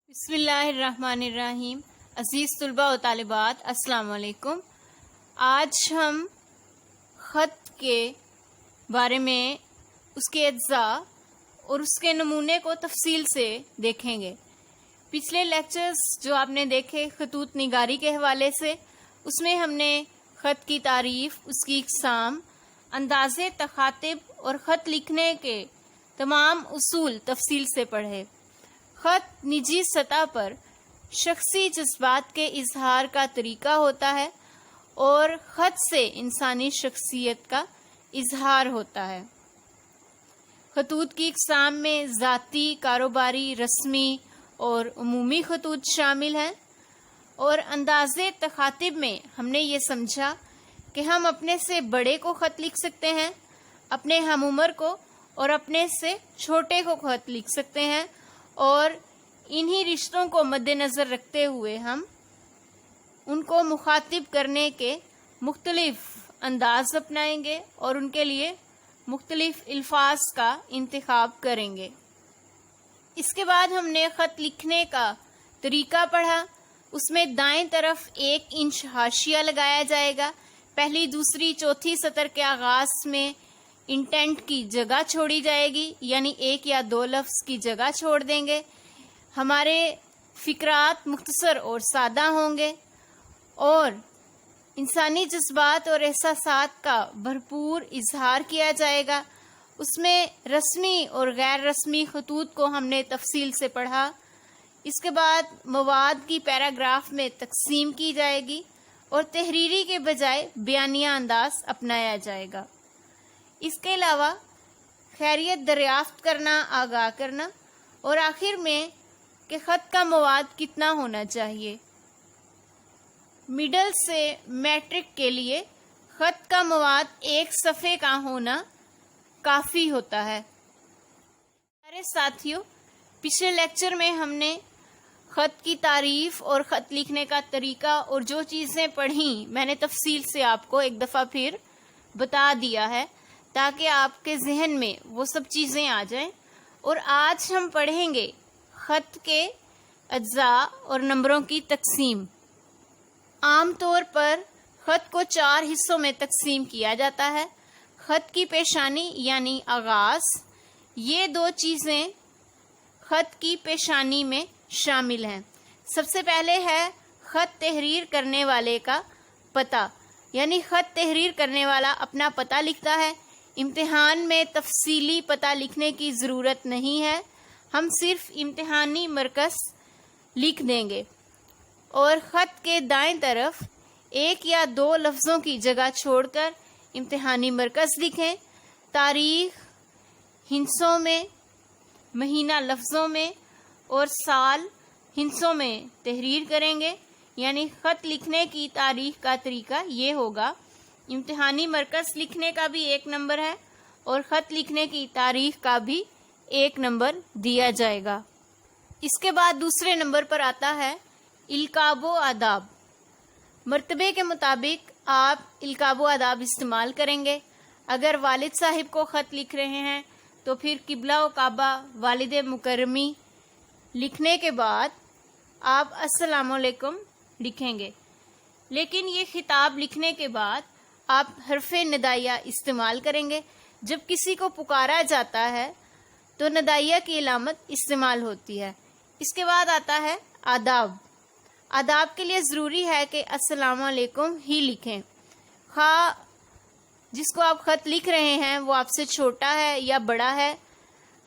بسم اللہ الرحمن الرحیم۔ عزیز طلباء و طالبات، السلام علیکم۔ آج ہم خط کے بارے میں اس کے اجزاء اور اس کے نمونے کو تفصیل سے دیکھیں گے۔ پچھلے لیکچرز جو آپ نے دیکھے خطوط نگاری کے حوالے سے، اس میں ہم نے خط کی تعریف، اس کی اقسام، انداز تخاطب اور خط لکھنے کے تمام اصول تفصیل سے پڑھے۔ خط نجی سطح پر شخصی جذبات کے اظہار کا طریقہ ہوتا ہے اور خط سے انسانی شخصیت کا اظہار ہوتا ہے۔ خطوط کی اقسام میں ذاتی، کاروباری، رسمی اور عمومی خطوط شامل ہیں، اور انداز تخاطب میں ہم نے یہ سمجھا کہ ہم اپنے سے بڑے کو خط لکھ سکتے ہیں، اپنے ہم عمر کو اور اپنے سے چھوٹے کو خط لکھ سکتے ہیں، اور انہی رشتوں کو مد نظر رکھتے ہوئے ہم ان کو مخاطب کرنے کے مختلف انداز اپنائیں گے اور ان کے لیے مختلف الفاظ کا انتخاب کریں گے۔ اس کے بعد ہم نے خط لکھنے کا طریقہ پڑھا۔ اس میں دائیں طرف 1 انچ حاشیہ لگایا جائے گا۔ پہلی، دوسری، چوتھی سطر کے آغاز میں انٹینٹ کی جگہ چھوڑی جائے گی، یعنی 1 یا 2 لفظ کی جگہ چھوڑ دیں گے۔ ہمارے فقرات مختصر اور سادہ ہوں گے اور انسانی جذبات اور احساسات کا بھرپور اظہار کیا جائے گا۔ اس میں رسمی اور غیر رسمی خطوط کو ہم نے تفصیل سے پڑھا۔ اس کے بعد مواد کی پیراگراف میں تقسیم کی جائے گی اور تحریری کے بجائے بیانیہ انداز اپنایا جائے گا۔ اس کے علاوہ خیریت دریافت کرنا، آگاہ کرنا، اور آخر میں کہ خط کا مواد کتنا ہونا چاہیے۔ مڈل سے میٹرک کے لیے خط کا مواد 1 صفحے کا ہونا کافی ہوتا ہے۔ ہمارے ساتھیوں، پچھلے لیکچر میں ہم نے خط کی تعریف اور خط لکھنے کا طریقہ اور جو چیزیں پڑھیں میں نے تفصیل سے آپ کو ایک دفعہ پھر بتا دیا ہے تاکہ آپ کے ذہن میں وہ سب چیزیں آ جائیں۔ اور آج ہم پڑھیں گے خط کے اجزاء اور نمبروں کی تقسیم۔ عام طور پر خط کو 4 حصوں میں تقسیم کیا جاتا ہے۔ خط کی پیشانی یعنی آغاز، یہ 2 چیزیں خط کی پیشانی میں شامل ہیں۔ سب سے پہلے ہے خط تحریر کرنے والے کا پتہ، یعنی خط تحریر کرنے والا اپنا پتہ لکھتا ہے۔ امتحان میں تفصیلی پتہ لکھنے کی ضرورت نہیں ہے، ہم صرف امتحانی مرکز لکھ دیں گے۔ اور خط کے دائیں طرف 1 یا 2 لفظوں کی جگہ چھوڑ کر امتحانی مرکز لکھیں۔ تاریخ ہندسوں میں، مہینہ لفظوں میں اور سال ہندسوں میں تحریر کریں گے، یعنی خط لکھنے کی تاریخ کا طریقہ یہ ہوگا۔ امتحانی مرکز لکھنے کا بھی 1 نمبر ہے اور خط لکھنے کی تاریخ کا بھی 1 نمبر دیا جائے گا۔ اس کے بعد دوسرے نمبر پر آتا ہے القاب و آداب۔ مرتبے کے مطابق آپ القاب و آداب استعمال کریں گے۔ اگر والد صاحب کو خط لکھ رہے ہیں تو پھر قبلہ و کعبہ، والد مکرمی لکھنے کے بعد آپ السلام علیکم لکھیں گے۔ لیکن یہ خطاب لکھنے کے بعد آپ حرف ندائیہ استعمال کریں گے۔ جب کسی کو پکارا جاتا ہے تو ندائیہ کی علامت استعمال ہوتی ہے۔ اس کے بعد آتا ہے آداب۔ آداب کے لیے ضروری ہے کہ السلام علیکم ہی لکھیں۔ خواہ جس کو آپ خط لکھ رہے ہیں وہ آپ سے چھوٹا ہے یا بڑا ہے،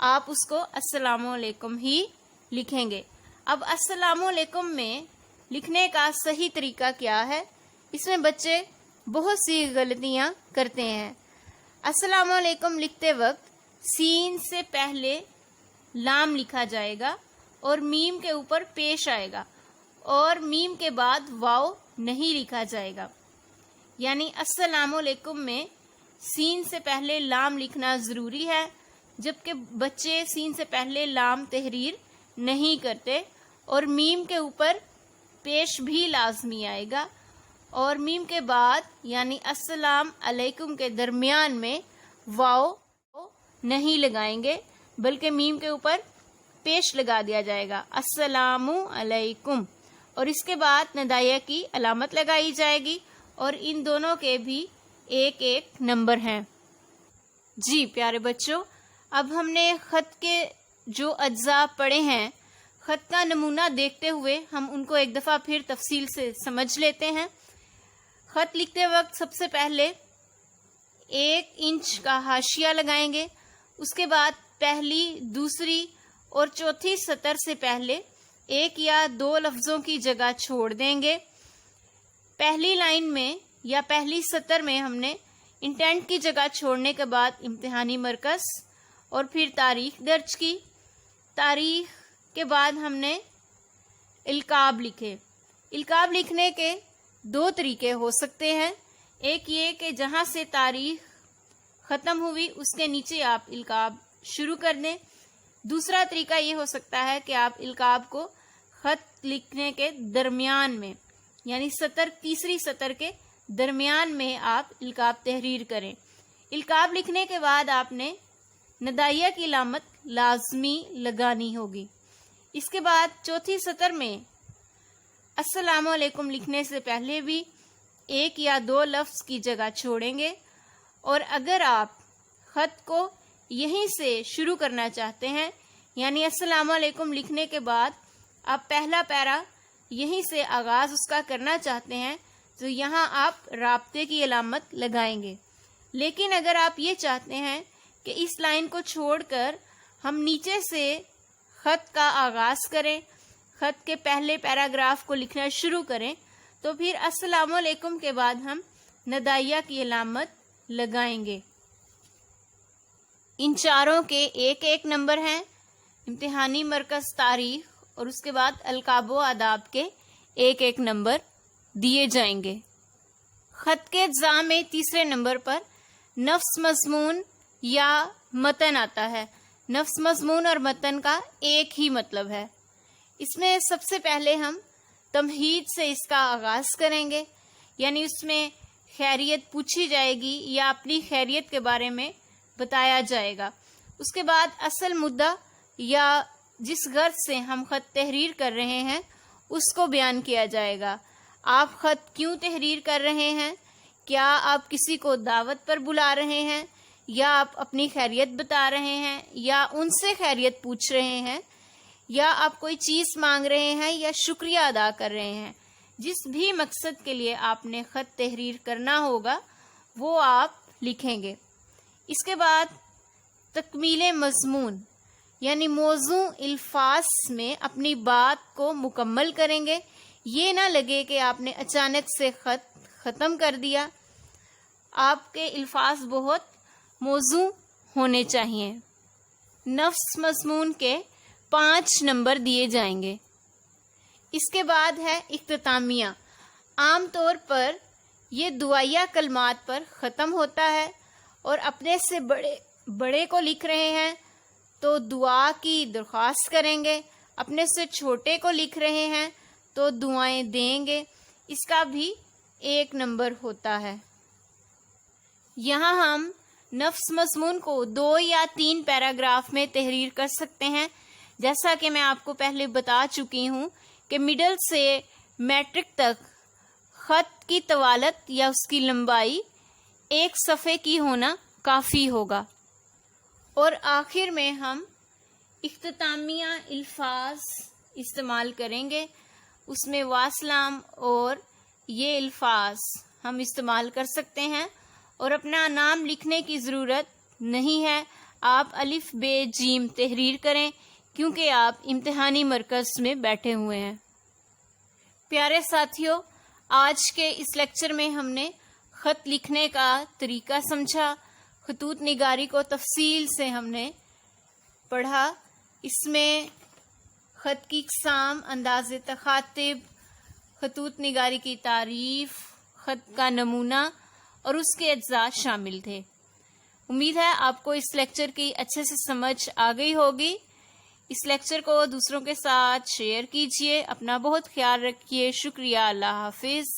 آپ اس کو السلام علیکم ہی لکھیں گے۔ اب السلام علیکم میں لکھنے کا صحیح طریقہ کیا ہے؟ اس میں بچے بہت سی غلطیاں کرتے ہیں۔ السلام علیکم لکھتے وقت سین سے پہلے لام لکھا جائے گا اور میم کے اوپر پیش آئے گا، اور میم کے بعد واو نہیں لکھا جائے گا۔ یعنی السلام علیکم میں سین سے پہلے لام لکھنا ضروری ہے، جبکہ بچے سین سے پہلے لام تحریر نہیں کرتے، اور میم کے اوپر پیش بھی لازمی آئے گا، اور میم کے بعد یعنی السلام علیکم کے درمیان میں واو نہیں لگائیں گے، بلکہ میم کے اوپر پیش لگا دیا جائے گا، السلام علیکم، اور اس کے بعد ندائیہ کی علامت لگائی جائے گی، اور ان دونوں کے بھی ایک ایک نمبر ہیں۔ جی پیارے بچوں، اب ہم نے خط کے جو اجزاء پڑھے ہیں، خط کا نمونہ دیکھتے ہوئے ہم ان کو ایک دفعہ پھر تفصیل سے سمجھ لیتے ہیں۔ خط لکھتے وقت سب سے پہلے 1 انچ کا حاشیہ لگائیں گے، اس کے بعد پہلی، دوسری اور چوتھی سطر سے پہلے 1 یا 2 لفظوں کی جگہ چھوڑ دیں گے۔ پہلی لائن میں یا پہلی سطر میں ہم نے انٹینٹ کی جگہ چھوڑنے کے بعد امتحانی مرکز اور پھر تاریخ درج کی۔ تاریخ کے بعد ہم نے القاب لکھے۔ القاب لکھنے کے 2 طریقے ہو سکتے ہیں، ایک یہ کہ جہاں سے تاریخ ختم ہوئی اس کے نیچے آپ القاب شروع کر دیں، دوسرا طریقہ یہ ہو سکتا ہے کہ آپ القاب کو خط لکھنے کے درمیان میں، یعنی تیسری سطر کے درمیان میں آپ القاب تحریر کریں۔ القاب لکھنے کے بعد آپ نے ندائیہ کی علامت لازمی لگانی ہوگی۔ اس کے بعد چوتھی سطر میں السلام علیکم لکھنے سے پہلے بھی 1 یا 2 لفظ کی جگہ چھوڑیں گے، اور اگر آپ خط کو یہیں سے شروع کرنا چاہتے ہیں، یعنی السلام علیکم لکھنے کے بعد آپ پہلا پیرا یہیں سے آغاز اس کا کرنا چاہتے ہیں، تو یہاں آپ رابطے کی علامت لگائیں گے۔ لیکن اگر آپ یہ چاہتے ہیں کہ اس لائن کو چھوڑ کر ہم نیچے سے خط کا آغاز کریں، خط کے پہلے پیراگراف کو لکھنا شروع کریں، تو پھر السلام علیکم کے بعد ہم ندائیہ کی علامت لگائیں گے۔ ان چاروں کے ایک ایک نمبر ہیں، امتحانی مرکز، تاریخ اور اس کے بعد القاب و آداب کے ایک ایک نمبر دیے جائیں گے۔ خط کے اجزاء میں تیسرے نمبر پر نفس مضمون یا متن آتا ہے۔ نفس مضمون اور متن کا ایک ہی مطلب ہے۔ اس میں سب سے پہلے ہم تمہید سے اس کا آغاز کریں گے، یعنی اس میں خیریت پوچھی جائے گی یا اپنی خیریت کے بارے میں بتایا جائے گا۔ اس کے بعد اصل مدعا یا جس غرض سے ہم خط تحریر کر رہے ہیں اس کو بیان کیا جائے گا۔ آپ خط کیوں تحریر کر رہے ہیں؟ کیا آپ کسی کو دعوت پر بلا رہے ہیں، یا آپ اپنی خیریت بتا رہے ہیں، یا ان سے خیریت پوچھ رہے ہیں، یا آپ کوئی چیز مانگ رہے ہیں، یا شکریہ ادا کر رہے ہیں؟ جس بھی مقصد کے لیے آپ نے خط تحریر کرنا ہوگا وہ آپ لکھیں گے۔ اس کے بعد تکمیل مضمون، یعنی موضوع الفاظ میں اپنی بات کو مکمل کریں گے۔ یہ نہ لگے کہ آپ نے اچانک سے خط ختم کر دیا۔ آپ کے الفاظ بہت موزوں ہونے چاہیے۔ نفس مضمون کے 5 نمبر دیے جائیں گے۔ اس کے بعد ہے اختتامیہ۔ عام طور پر یہ دعائیہ کلمات پر ختم ہوتا ہے، اور اپنے سے بڑے کو لکھ رہے ہیں تو دعا کی درخواست کریں گے، اپنے سے چھوٹے کو لکھ رہے ہیں تو دعائیں دیں گے۔ اس کا بھی 1 نمبر ہوتا ہے۔ یہاں ہم نفس مضمون کو 2 یا 3 پیراگراف میں تحریر کر سکتے ہیں، جیسا کہ میں آپ کو پہلے بتا چکی ہوں کہ مڈل سے میٹرک تک خط کی طوالت یا اس کی لمبائی 1 صفحے کی ہونا کافی ہوگا، اور آخر میں ہم اختتامیہ الفاظ استعمال کریں گے۔ اس میں واسلام اور یہ الفاظ ہم استعمال کر سکتے ہیں، اور اپنا نام لکھنے کی ضرورت نہیں ہے۔ آپ الف ب جیم تحریر کریں کیونکہ آپ امتحانی مرکز میں بیٹھے ہوئے ہیں۔ پیارے ساتھیوں، آج کے اس لیکچر میں ہم نے خط لکھنے کا طریقہ سمجھا، خطوط نگاری کو تفصیل سے ہم نے پڑھا۔ اس میں خط کی اقسام، انداز تخاطب، خطوط نگاری کی تعریف، خط کا نمونہ اور اس کے اجزاء شامل تھے۔ امید ہے آپ کو اس لیکچر کی اچھے سے سمجھ آ گئی ہوگی۔ اس لیکچر کو دوسروں کے ساتھ شیئر کیجیے۔ اپنا بہت خیال رکھیے۔ شکریہ۔ اللہ حافظ۔